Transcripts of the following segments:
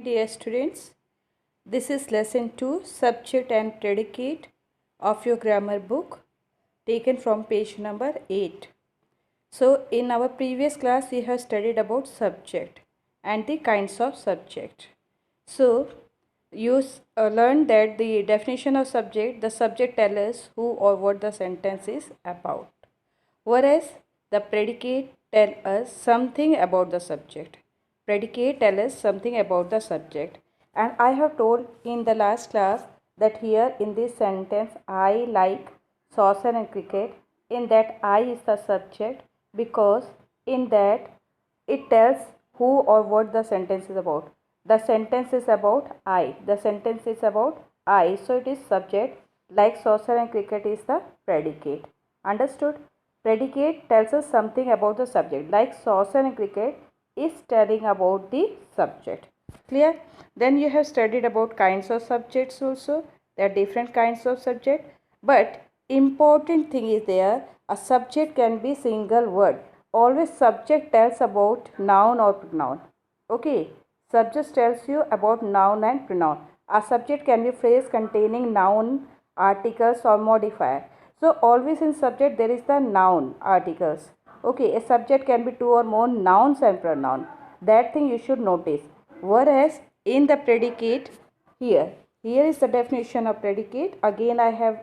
Dear students, this is lesson 2, subject and predicate of your grammar book, taken from page number 8. So in our previous class we have studied about subject and the kinds of subject. So you learned that the definition of subject, the subject tells us who or what the sentence is about, whereas the predicate tell us something about the subject. Predicate tell us something about the subject. And I have told in the last class that here in this sentence, I like saucer and cricket. In that, I is the subject because in that it tells who or what the sentence is about. The sentence is about I. The sentence is about I. So it is subject. Like saucer and cricket is the predicate. Understood? Predicate tells us something about the subject. Like saucer and cricket is telling about the subject. Clear? Then you have studied about kinds of subjects also. There are different kinds of subject. But important thing is there, a subject can be single word. Always subject tells about noun or pronoun. Okay. Subject tells you about noun and pronoun. A subject can be phrase containing noun, articles or modifier. So always in subject there is the noun, articles. Okay, a subject can be two or more nouns and pronoun. That thing you should notice. Whereas in the predicate, here is the definition of predicate. Again I have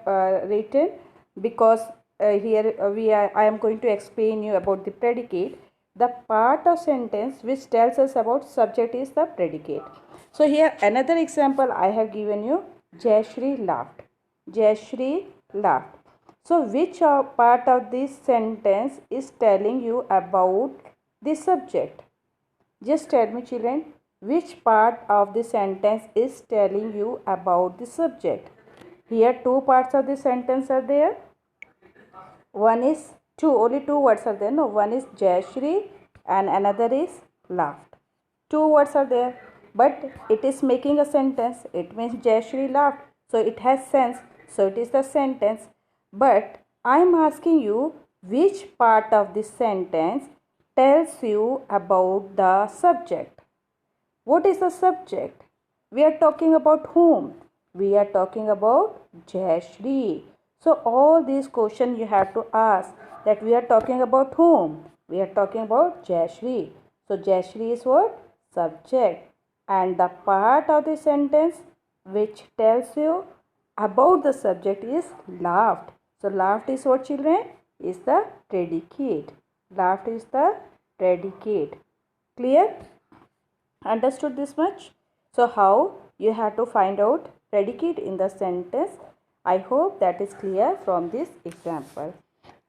written because here I am going to explain you about the predicate. The part of sentence which tells us about subject is the predicate. So here another example I have given you. Jayashri laughed. Jayashri laughed. So which part of this sentence is telling you about the subject? Just tell me, children, which part of the sentence is telling you about the subject? Here two parts of the sentence are there. One is only two words are there. No, one is Jayashri and another is laughed. Two words are there, but it is making a sentence. It means Jayashri laughed. So it has sense. So it is the sentence. But I am asking you which part of this sentence tells you about the subject. What is the subject? We are talking about whom? We are talking about Jayashri. So all these questions you have to ask that we are talking about whom? We are talking about Jayashri. So Jayashri is what? Subject. And the part of the sentence which tells you about the subject is laughed. So laughed is what, children? Is the predicate. Laughed is the predicate. Clear? Understood this much? So how you have to find out predicate in the sentence? I hope that is clear from this example.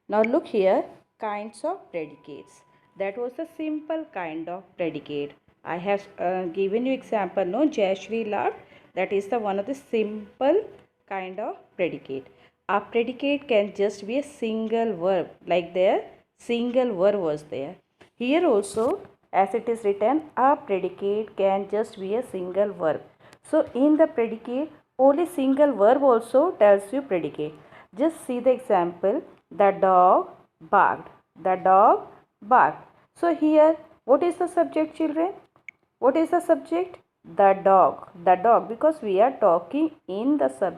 Now look here, kinds of predicates. That was a simple kind of predicate. I have given you example, no, Jayashri laughed. That is the one of the simple kind of predicate. A predicate can just be a single verb, like there single verb was there. Here also, as it is written, a predicate can just be a single verb. So in the predicate, only single verb also tells you predicate. Just see the example. The dog barked. The dog barked. So here, what is the subject, children? What is the subject? The dog. The dog, because we are talking in the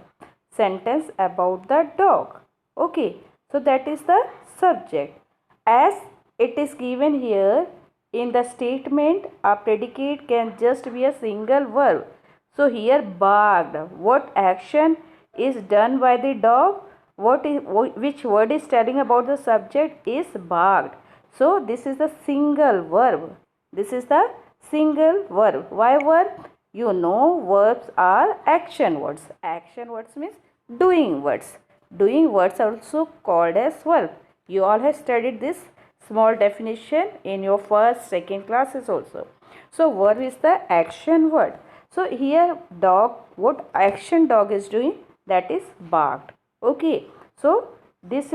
sentence about the dog. Okay, so that is the subject. As it is given here in the statement, a predicate can just be a single verb. So here barked. What action is done by the dog? Which word is telling about the subject is barked. So this is the single verb. This is the single verb. Why verb? You know verbs are action words. Action words means doing words. Doing words are also called as verb. You all have studied this small definition in your first, second classes also. So verb is the action word. So here dog, what action dog is doing? That is barked. Okay. So this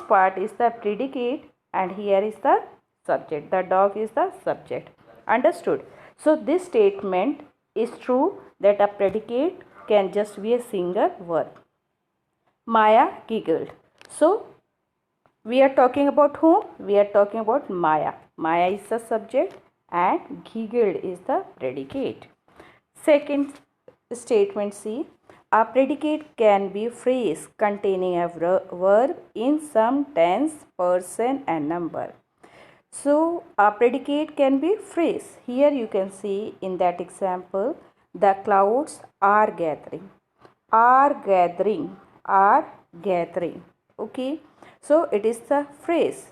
part is the predicate and here is the subject. The dog is the subject. Understood? So this statement is true that a predicate can just be a single verb. Maya giggled. So we are talking about whom? We are talking about Maya. Maya is the subject and giggled is the predicate. Second statement C. A predicate can be phrase containing a verb in some tense, person and number. So a predicate can be phrase. Here you can see in that example, the clouds are gathering. Are gathering. Are gathering. Okay. So it is the phrase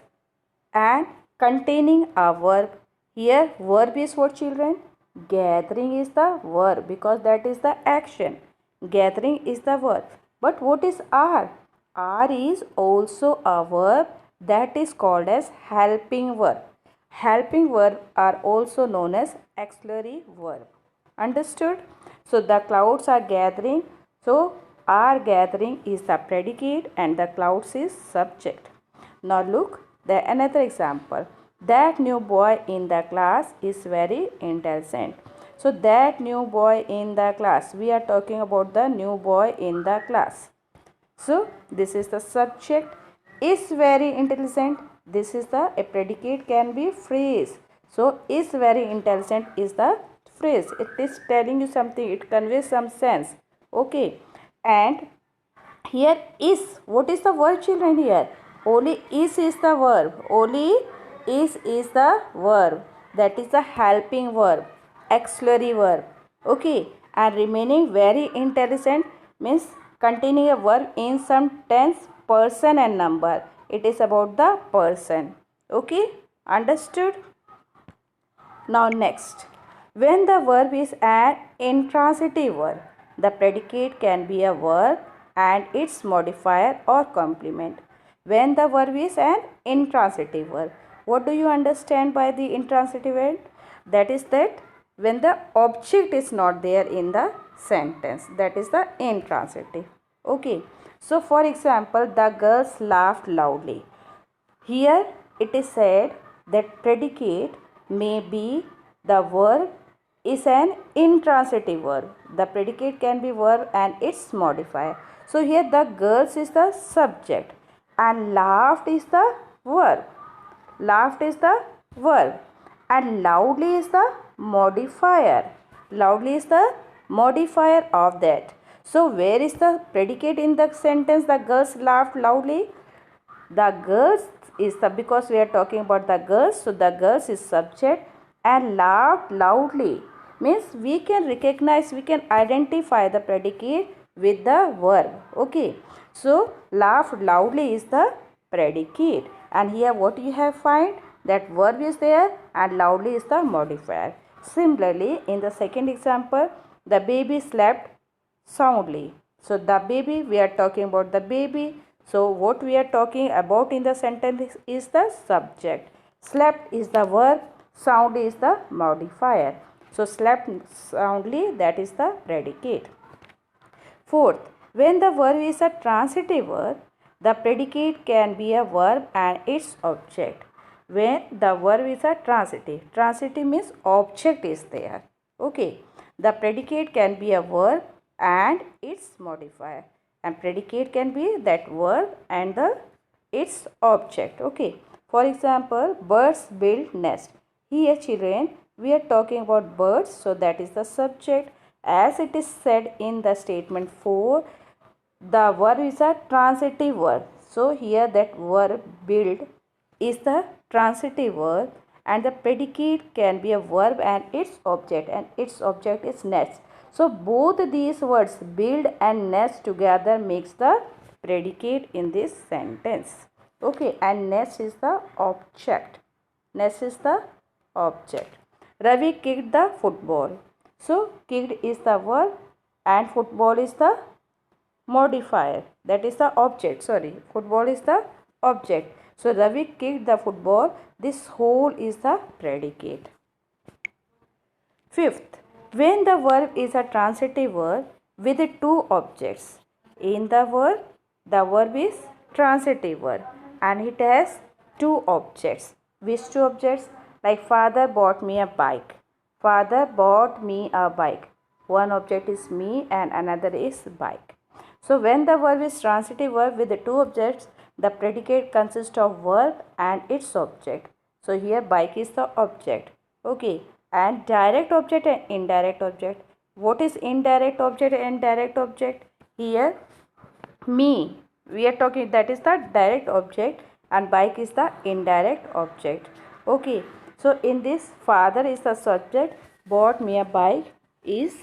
and containing a verb. Here verb is what, children? Gathering is the verb because that is the action. Gathering is the verb. But what is are? Are is also a verb that is called as helping verb. Helping verb are also known as auxiliary verb. Understood? So the clouds are gathering. So are gathering is the predicate and the clouds is subject. Now look the another example. That new boy in the class is very intelligent. So that new boy in the class. We are talking about the new boy in the class. So this is the subject. Is very intelligent. This is the a predicate can be phrase. So is very intelligent is the phrase. It is telling you something. It conveys some sense. Okay. And here is. What is the verb, children, here? Only is the verb. Only is the verb. That is the helping verb. Auxiliary verb. Okay. And remaining very intelligent means containing a verb in some tense, person and number. It is about the person. Okay. Understood? Now next. When the verb is an intransitive verb, the predicate can be a verb and its modifier or complement. When the verb is an intransitive verb. What do you understand by the intransitive verb? That is that when the object is not there in the sentence. That is the intransitive. Okay. So for example, the girls laughed loudly. Here it is said that predicate may be the verb is an intransitive verb. The predicate can be verb and its modifier. So here the girls is the subject and laughed is the verb. Laughed is the verb and loudly is the modifier. Loudly is the modifier of that. So where is the predicate in the sentence? The girls laughed loudly. The girls is the, because we are talking about the girls, so the girls is subject and laughed loudly means we can recognize, we can identify the predicate with the verb. Okay. So laughed loudly is the predicate and here what you have find, that verb is there and loudly is the modifier. Similarly in the second example, the baby slept soundly. So the baby, we are talking about the baby. So what we are talking about in the sentence is the subject. Slept is the verb, sound is the modifier. So slept soundly, that is the predicate. Fourth, when the verb is a transitive verb, the predicate can be a verb and its object. When the verb is a transitive means object is there. Okay. The predicate can be a verb and its modifier. And predicate can be that verb and its object. Okay. For example, birds build nest. Here children, we are talking about birds. So that is the subject. As it is said in the statement 4, the verb is a transitive verb. So here that verb build is the transitive verb and the predicate can be a verb and its object is nest. So both these words build and nest together makes the predicate in this sentence. Okay, and nest is the object. Nest is the object. Ravi kicked the football. So kicked is the verb and football is the modifier. That is the object. Sorry, football is the object. So Ravi kicked the football. This whole is the predicate. Fifth, when the verb is a transitive verb with two objects. In the verb is transitive verb and it has two objects. Which two objects? Like father bought me a bike. Father bought me a bike. One object is me and another is bike. So when the verb is transitive verb with the two objects, the predicate consists of verb and its object. So here bike is the object. Okay, and direct object and indirect object. What is indirect object and direct object? Here, me, we are talking, that is the direct object, and bike is the indirect object. Okay, so in this, father is the subject, bought me a bike is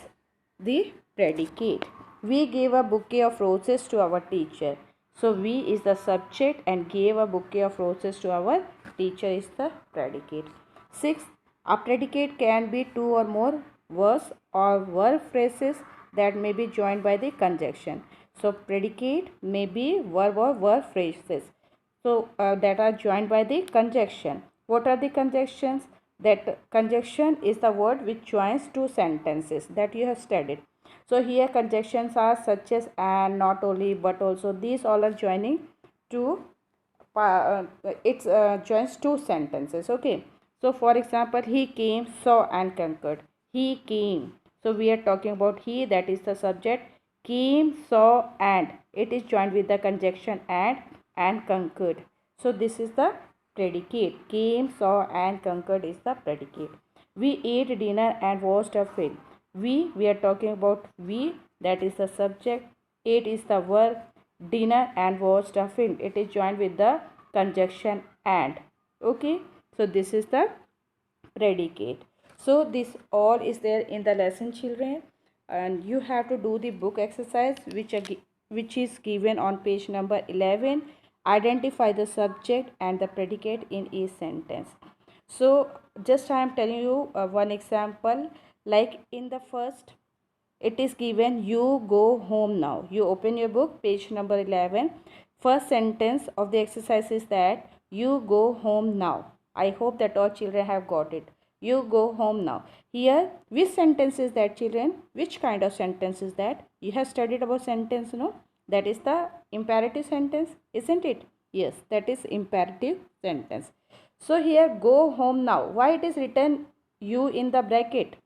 the predicate. We gave a bouquet of roses to our teacher. So we is the subject and gave a bouquet of roses to our teacher is the predicate. 6. A predicate can be two or more words or verb phrases that may be joined by the conjunction. So predicate may be verb or verb phrases. So that are joined by the conjunction. What are the conjunctions? That conjunction is the word which joins two sentences that you have studied. So here conjunctions are such as and, not only, but also. These all are joining to it joins two sentences. Okay, so for example, he came, saw and conquered. He came, so we are talking about he, that is the subject. Came, saw and, it is joined with the conjunction and conquered. So this is the predicate. Came, saw and conquered is the predicate. We ate dinner and watched a film. We are talking about we, that is the subject. Ate is the verb. Dinner and watched a film, it is joined with the conjunction and. Okay, so this is the predicate. So this all is there in the lesson, children, and you have to do the book exercise which is given on page number 11. Identify the subject and the predicate in each sentence. So just I am telling you one example. Like in the first, it is given you go home now. You open your book, page number 11. First sentence of the exercise is that you go home now. I hope that all children have got it. You go home now. Here, which sentence is that, children? Which kind of sentence is that? You have studied about sentence, no? That is the imperative sentence, isn't it? Yes, that is imperative sentence. So here, go home now. Why it is written you in the bracket?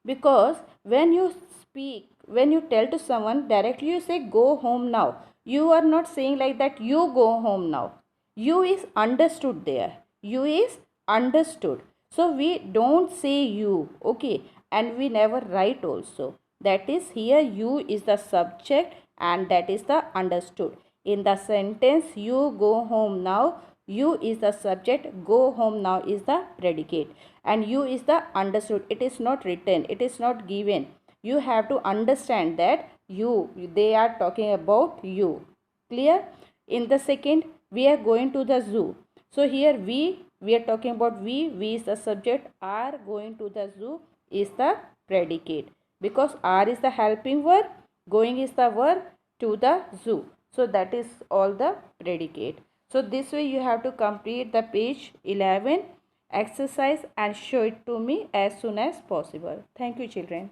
Because when you speak, when you tell to someone directly, you say go home now. You are not saying like that you go home now. You is understood there. You is understood. So we don't say you, okay, and we never write also. That is, here you is the subject and that is the understood. In the sentence you go home now, you is the subject, go home now is the predicate, and you is the understood. It is not written, it is not given. You have to understand that you, they are talking about you. Clear? In the second, we are going to the zoo. So here we are talking about we is the subject, are going to the zoo is the predicate, because are is the helping verb, going is the verb, to the zoo. So that is all the predicate. So this way you have to complete the page 11 exercise and show it to me as soon as possible. Thank you, children.